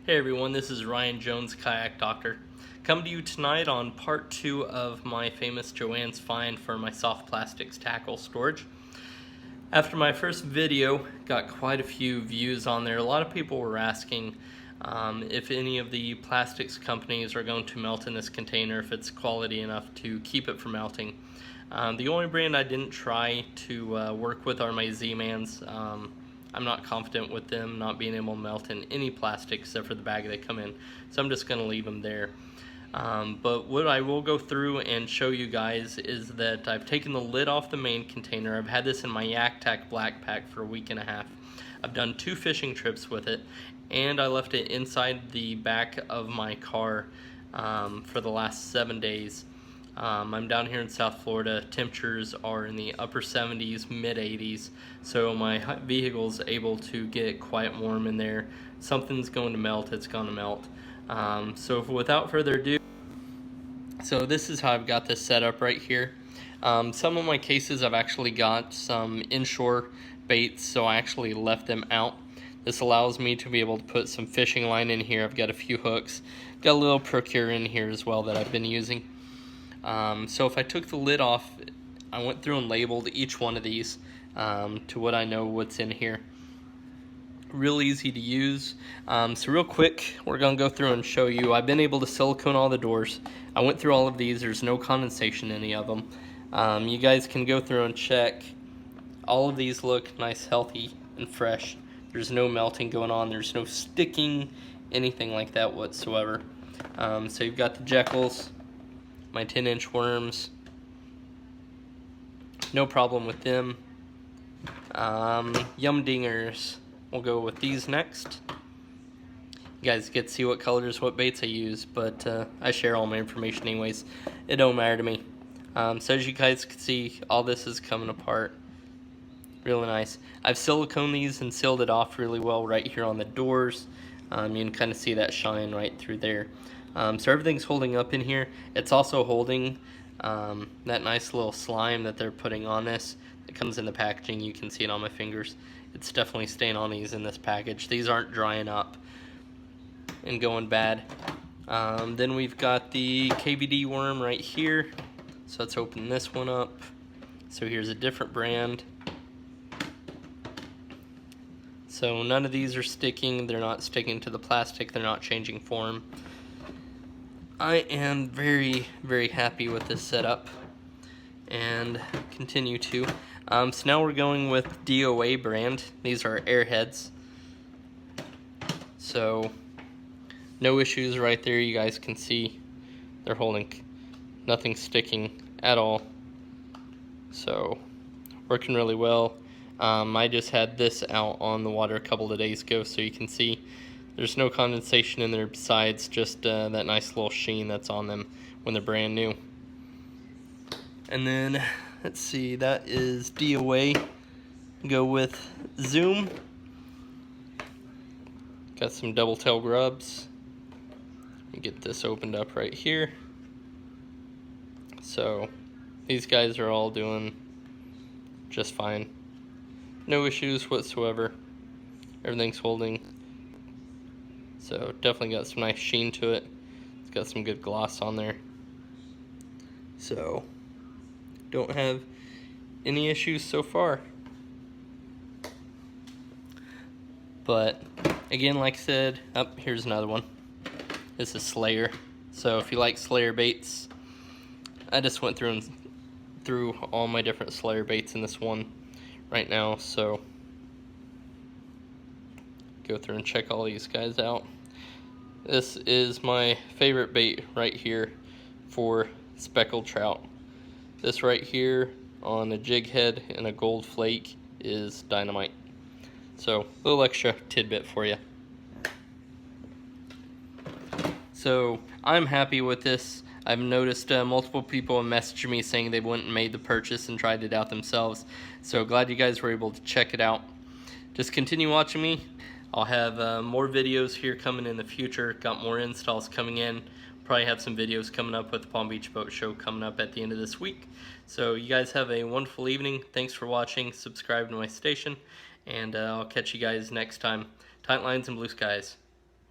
Hey everyone, this is Ryan Jones, Kayak Doctor. Coming to you tonight on part 2 of my famous Joann's find for my soft plastics tackle storage. After my first video, got quite a few views on there. A lot of people were asking if any of the plastics companies are going to melt in this container, if it's quality enough to keep it from melting. The only brand I didn't try to work with are my Z-Mans. I'm not confident with them not being able to melt in any plastic except for the bag they come in, so I'm just going to leave them there. But what I will go through and show you guys is that I've taken the lid off the main container. I've had this in my Yak Tack Black Pack for a week and a half. I've done 2 fishing trips with it, and I left it inside the back of my car for the last 7 days. I'm down here in South Florida. Temperatures are in the upper 70s, mid 80s, so my vehicle's able to get quite warm in there. Something's going to melt, it's going to melt. So without further ado, so this is how I've got this set up right here. Some of my cases I've actually got some inshore baits, so I actually left them out. This allows me to be able to put some fishing line in here. I've got a few hooks, got a little Procure in here as well that I've been using. So if I took the lid off, I went through and labeled each one of these to what I know what's in here. Real easy to use. So real quick, we're going to go through and show you. I've been able to silicone all the doors. I went through all of these. There's no condensation in any of them. You guys can go through and check. All of these look nice, healthy, and fresh. There's no melting going on. There's no sticking, anything like that whatsoever. So you've got the Jekylls, my 10-inch worms, no problem with them. Yum Dingers, we'll go with these next. You guys get to see what colors, what baits I use, but I share all my information anyways. It don't matter to me. So as you guys can see, all this is coming apart. Really nice. I've siliconed these and sealed it off really well right here on the doors. You can kind of see that shine right through there. So everything's holding up in here. It's also holding that nice little slime that they're putting on this. It comes in the packaging. You can see it on my fingers. It's definitely staying on these in this package. These aren't drying up and going bad. Then we've got the KVD worm right here. So let's open this one up. So here's a different brand. So none of these are sticking. They're not sticking to the plastic. They're not changing form. I am very, very happy with this setup and continue to. So now we're going with DOA brand. These are airheads. So no issues right there. You guys can see they're holding, nothing sticking at all. So working really well. I just had this out on the water a couple of days ago, so you can see there's no condensation in there besides just that nice little sheen that's on them when they're brand new. And then, let's see, that is DOA. Go with Zoom. Got some double tail grubs. Let me get this opened up right here. So, these guys are all doing just fine. No issues whatsoever. Everything's holding. So definitely got some nice sheen to it. It's got some good gloss on there. So don't have any issues so far. But again, like I said, here's another one. This is Slayer. So if you like Slayer baits, I just went through all my different Slayer baits in this one right now, so go through and check all these guys out. This is my favorite bait right here for speckled trout. This right here on a jig head and a gold flake is dynamite. So a little extra tidbit for you. So I'm happy with this. I've noticed multiple people have messaged me saying they went and made the purchase and tried it out themselves. So glad you guys were able to check it out. Just continue watching me. I'll have more videos here coming in the future. Got more installs coming in. Probably have some videos coming up with the Palm Beach Boat Show coming up at the end of this week. So you guys have a wonderful evening. Thanks for watching. Subscribe to my station. And I'll catch you guys next time. Tight lines and blue skies.